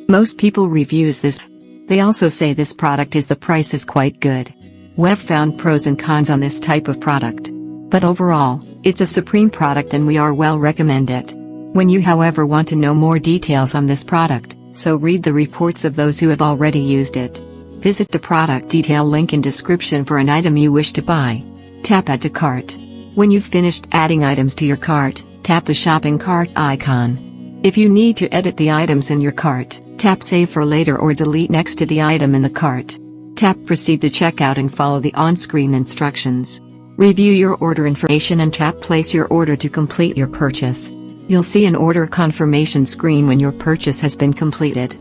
Most people reviews this. They also say this product the price is quite good. We've found pros and cons on this type of product. But overall, it's a supreme product and we are well recommend it. When you however want to know more details on this product, so read the reports of those who have already used it. Visit the product detail link in description for an item you wish to buy. Tap Add to Cart. When you've finished adding items to your cart, tap the shopping cart icon. If you need to edit the items in your cart, tap Save for later or delete next to the item in the cart. Tap Proceed to checkout and follow the on-screen instructions. Review your order information and tap Place your order to complete your purchase. You'll see an order confirmation screen when your purchase has been completed.